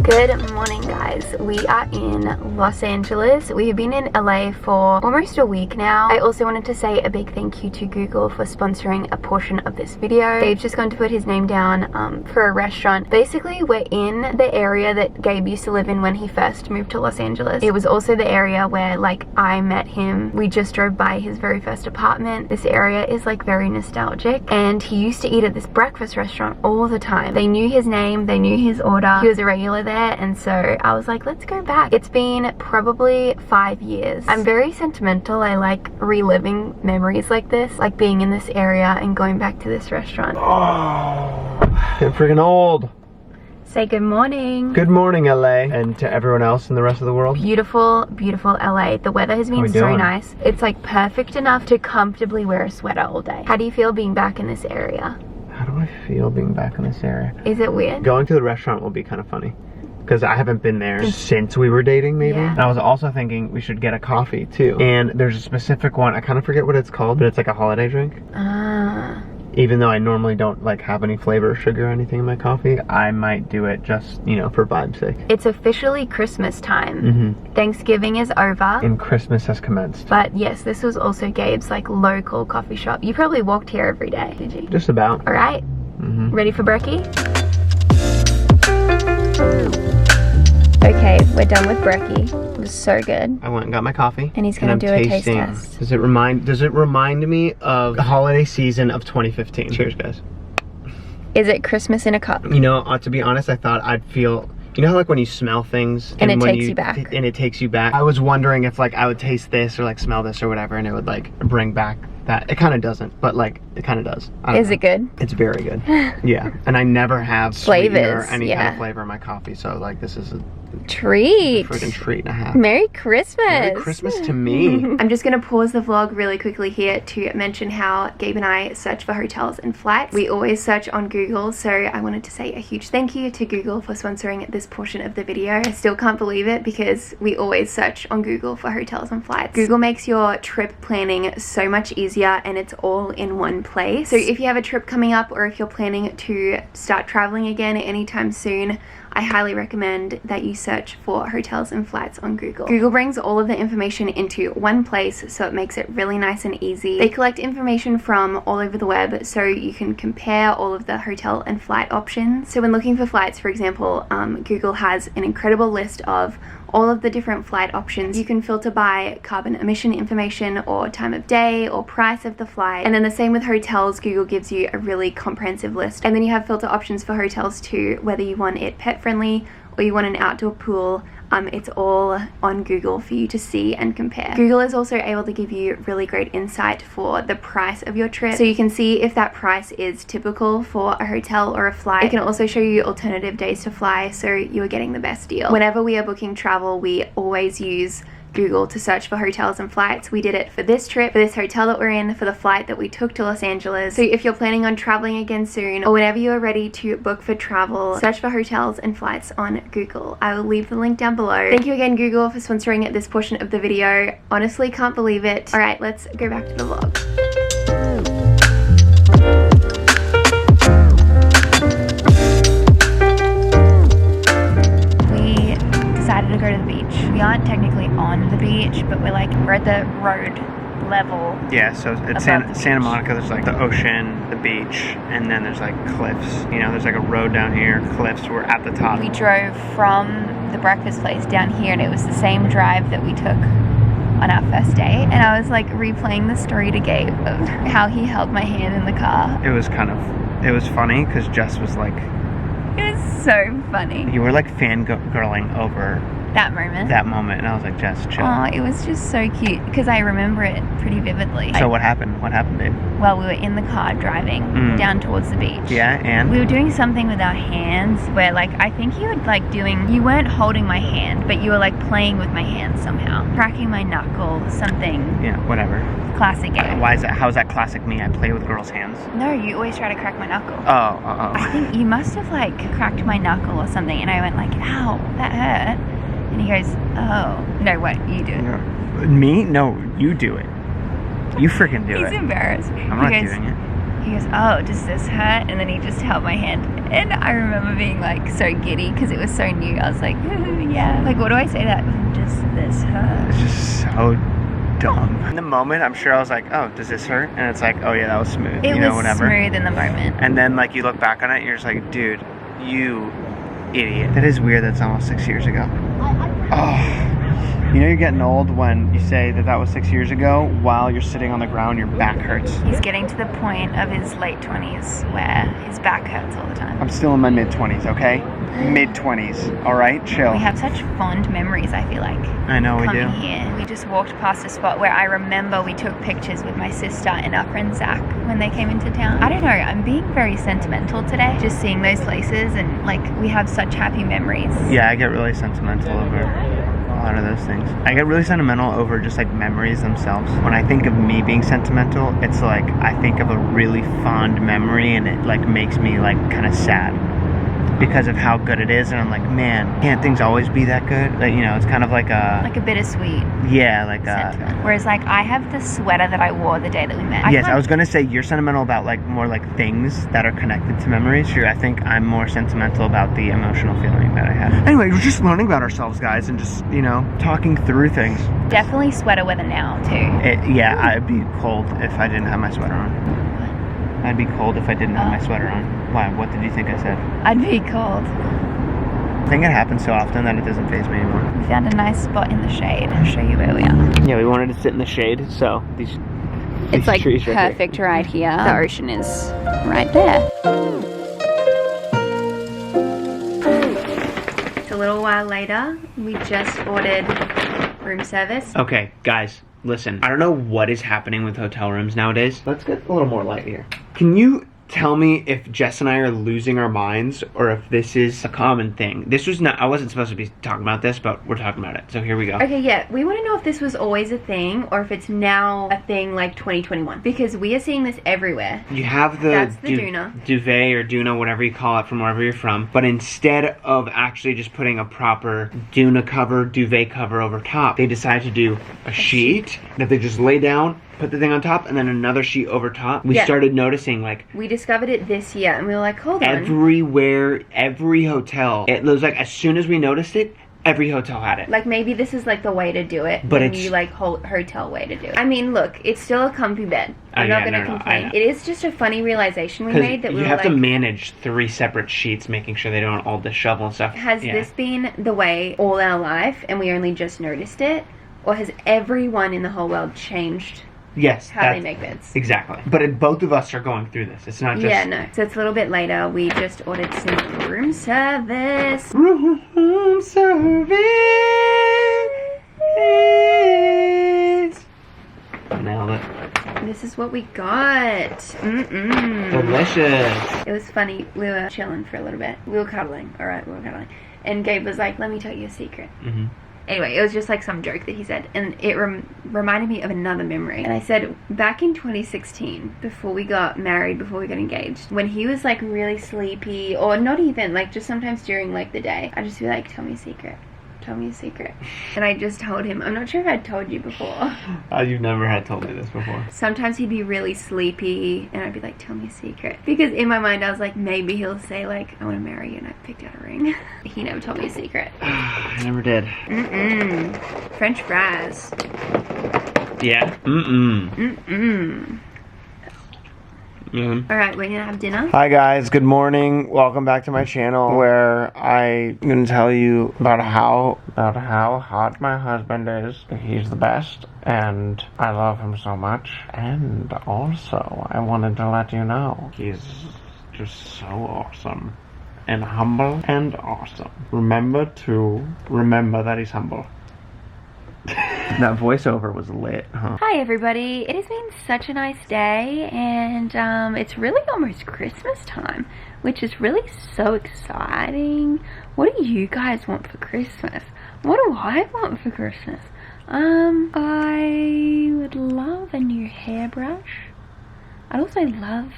Good morning, guys. We are in Los Angeles. We have been in LA for almost a week now. I also wanted to say a big thank you to Google for sponsoring a portion of this video. Dave's just going to put his name down for a restaurant. Basically, we're in the area that Gabe used to live in when he first moved to Los Angeles. It was also the area where like I met him. We just drove by his very first apartment. This area is like very nostalgic, and he used to eat at this breakfast restaurant all the time. They knew his name, they knew his order. He was a regular there, and so I was like, let's go back. It's been probably 5 years. I'm very sentimental. I like reliving memories like this, like being in this area and going back to this restaurant. Oh, I'm freaking old. Say good morning. Good morning, LA, and to everyone else in the rest of the world. Beautiful, beautiful LA. The weather has been so nice. It's like perfect enough to comfortably wear a sweater all day. How do you feel being back in this area? How do I feel being back in this area? Is it weird? Going to the restaurant will be kind of funny, because I haven't been there since we were dating, maybe. Yeah. And I was also thinking we should get a coffee too. And there's a specific one, I kind of forget what it's called, but it's like a holiday drink. Ah. Even though I normally don't like have any flavor or sugar or anything in my coffee, I might do it just, you know, for vibe's sake. It's officially Christmas time. Thanksgiving is over. And Christmas has commenced. But yes, this was also Gabe's like local coffee shop. You probably walked here every day, did you? Just about. All right. Ready for brekkie? Okay, we're done with brekkie. It was so good. I went and got my coffee. And he's gonna do a taste test. Does it remind me of the holiday season of 2015? Cheers, guys. Is it Christmas in a cup? You know, to be honest, I thought I'd feel, you know how like when you smell things and it takes you back. And it takes you back. I was wondering if like I would taste this or like smell this or whatever, and it would like bring back that. It kind of doesn't, but like it kind of does. Is it good? It's very good. Yeah, and I never have sweetener or any kind of flavor in my coffee, so like this is a treat. Freaking treat and a half. Merry Christmas. Merry Christmas to me. I'm just gonna pause the vlog really quickly here to mention how Gabe and I search for hotels and flights. We always search on Google, so I wanted to say a huge thank you to Google for sponsoring this portion of the video. I still can't believe it because we always search on Google for hotels and flights. Google makes your trip planning so much easier, and it's all in one place. So if you have a trip coming up, or if you're planning to start traveling again anytime soon, I highly recommend that you search for hotels and flights on Google. Google brings all of the information into one place, so it makes it really nice and easy. They collect information from all over the web, so you can compare all of the hotel and flight options. So when looking for flights, for example, Google has an incredible list of all of the different flight options. You can filter by carbon emission information, or time of day, or price of the flight. And then the same with hotels. Google gives you a really comprehensive list. And then you have filter options for hotels too, whether you want it pet friendly or you want an outdoor pool. It's all on Google for you to see and compare. Google is also able to give you really great insight for the price of your trip, so you can see if that price is typical for a hotel or a flight. It can also show you alternative days to fly, so you are getting the best deal. Whenever we are booking travel, we always use Google to search for hotels and flights. We did it for this trip, for this hotel that we're in, for the flight that we took to Los Angeles. So if you're planning on traveling again soon, or whenever you are ready to book for travel, search for hotels and flights on Google. I will leave the link down below. Thank you again, Google, for sponsoring this portion of the video. Honestly, can't believe it. All right, let's go back to the vlog. To go to the beach. We aren't technically on the beach, but we're at the road level. Yeah, so it's Santa Monica. There's like the ocean, the beach, and then there's like cliffs. You know, there's like a road down here, cliffs. We're at the top. We drove from the breakfast place down here, and it was the same drive that we took on our first date. And I was like replaying the story to Gabe of how he held my hand in the car. It was funny because Jess was like, it was so funny. You were like fangirling over that moment, and I was like, Jess, chill. Oh, it was just so cute because I remember it pretty vividly. So what happened, babe? Well, we were in the car driving down towards the beach. Yeah, and? We were doing something with our hands where like, I think you were you weren't holding my hand, but you were like playing with my hand somehow. Cracking my knuckle, something. Yeah, whatever. Classic game. Why is that? How is that classic me? I play with girls' hands. No, you always try to crack my knuckle. Oh. I think you must have like cracked my knuckle or something, and I went like, ow, that hurt. And he goes, oh. No, wait, you do it. No. Me? No, you do it. You freaking do it. He's embarrassed. I'm not doing it. He goes, oh, does this hurt? And then he just held my hand And I remember being like so giddy because it was so new. I was like, yeah. Like, what do I say that? Does this hurt? It's just so dumb. In the moment, I'm sure I was like, oh, does this hurt? And it's like, oh yeah, that was smooth. It you know, was whatever. smooth in the moment. And then like you look back on it, and you're just like, dude, you idiot. That is weird. That's almost 6 years ago. Oh. You know you're getting old when you say that was 6 years ago while you're sitting on the ground, your back hurts. He's getting to the point of his late 20s where his back hurts all the time. I'm still in my mid-20s, okay? Mid-20s, all right? Chill. We have such fond memories, I feel like. I know we do. Coming here. We just walked past a spot where I remember we took pictures with my sister and our friend Zach when they came into town. I don't know, I'm being very sentimental today. Just seeing those places and like we have such happy memories. Yeah, I get really sentimental over a lot of those things. I get really sentimental over just like memories themselves. When I think of me being sentimental, it's like I think of a really fond memory and it like makes me like kind of sad because of how good it is, and I'm like, man, can't things always be that good? Like, you know, it's kind of like a bittersweet. Yeah, like sentiment. Whereas like I have the sweater that I wore the day that we met. Yes, I was gonna say you're sentimental about like more like things that are connected to memories. Sure, I think I'm more sentimental about the emotional feeling that I had. Anyway, we're just learning about ourselves, guys, and just, you know, talking through things. Definitely sweater weather now too. Yeah, I'd be cold if I didn't have my sweater on. I'd be cold if I didn't have my sweater on. Why? What did you think I said? I'd be cold. I think it happens so often that it doesn't faze me anymore. We found a nice spot in the shade. I'll show you where we are. Yeah, we wanted to sit in the shade, so these it's like trees perfect right here. The ocean is right there. It's a little while later. We just ordered room service. Okay, guys. Listen, I don't know what is happening with hotel rooms nowadays. Let's get a little more light here. Can you tell me if Jess and I are losing our minds or if this is a common thing? This was not, I wasn't supposed to be talking about this, but we're talking about it. So here we go. Okay, yeah, we want to know if this was always a thing or if it's now a thing like 2021, because we are seeing this everywhere. You have That's the duvet or Duna, whatever you call it from wherever you're from, but instead of actually just putting a proper Duna cover, duvet cover over top, they decided to do a sheet that they just lay down, put the thing on top, and then another sheet over top. We started noticing, like, we discovered it this year and we were like, hold on. Everywhere, every hotel, it was like as soon as we noticed it, every hotel had it. Like maybe this is like the way to do it, but it's you like hotel way to do it. I mean, look, it's still a comfy bed. I'm not gonna complain. It is just a funny realization we made that we you have to manage 3 separate sheets, making sure they don't all dishevel and stuff. Has this been the way all our life and we only just noticed it, or has everyone in the whole world changed? Yes, how they make beds. Exactly. But both of us are going through this. It's not just... Yeah, no. So it's a little bit later. We just ordered some room service. Room service. Nailed it. This is what we got. Delicious. It was funny. We were chilling for a little bit. We were cuddling. Alright, we were cuddling. And Gabe was like, let me tell you a secret. Anyway, it was just like some joke that he said, and it reminded me of another memory. And I said, back in 2016, before we got married, before we got engaged, when he was like really sleepy, or not even, like just sometimes during like the day, I'd just be like, tell me a secret. Tell me a secret. And I just told him, I'm not sure if I'd told you before. You've never had told me this before. Sometimes he'd be really sleepy and I'd be like, tell me a secret. Because in my mind I was like, maybe he'll say like, I want to marry you, and I picked out a ring. He never told me a secret. I never did. French fries. Yeah. Alright, we're gonna have dinner. Hi guys, good morning. Welcome back to my channel where I'm gonna tell you about how hot my husband is. He's the best and I love him so much. And also, I wanted to let you know he's just so awesome and humble and awesome. Remember that he's humble. That voiceover was lit, huh? Hi everybody, it has been such a nice day, and it's really almost Christmas time, which is really so exciting. What do you guys want for Christmas? What do I want for Christmas? I would love a new hairbrush. I'd also love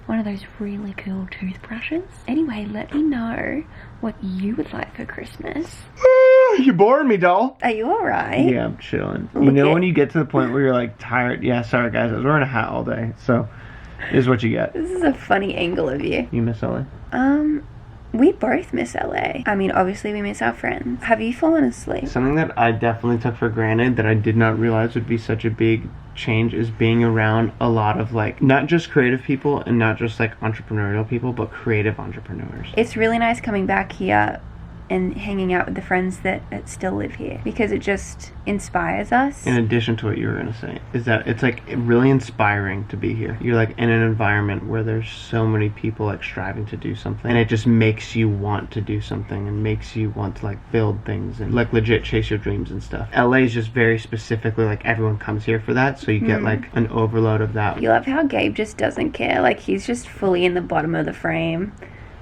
one of those really cool toothbrushes. Anyway, let me know what you would like for Christmas. You're boring me, doll. Are you alright? Yeah, I'm chilling. You know when you get to the point where you're like tired? Yeah, sorry guys, I was wearing a hat all day, so Is what you get. This is a funny angle of you. You miss LA? We both miss LA. I mean, obviously we miss our friends. Have you fallen asleep? Something that I definitely took for granted that I did not realize would be such a big change is being around a lot of like, not just creative people and not just like entrepreneurial people, but creative entrepreneurs. It's really nice coming back here and hanging out with the friends that still live here, because it just inspires us. In addition to what you were going to say, is that it's like really inspiring to be here. You're like in an environment where there's so many people like striving to do something, and it just makes you want to do something and makes you want to like build things and like legit chase your dreams and stuff. LA is just very specifically like everyone comes here for that, so you get like an overload of that. You love how Gabe just doesn't care. Like, he's just fully in the bottom of the frame,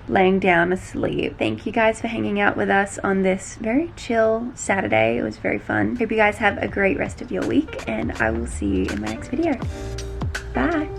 laying down asleep. Thank you guys for hanging out with us on this very chill Saturday. It was very fun. Hope you guys have a great rest of your week, and I will see you in my next video. Bye.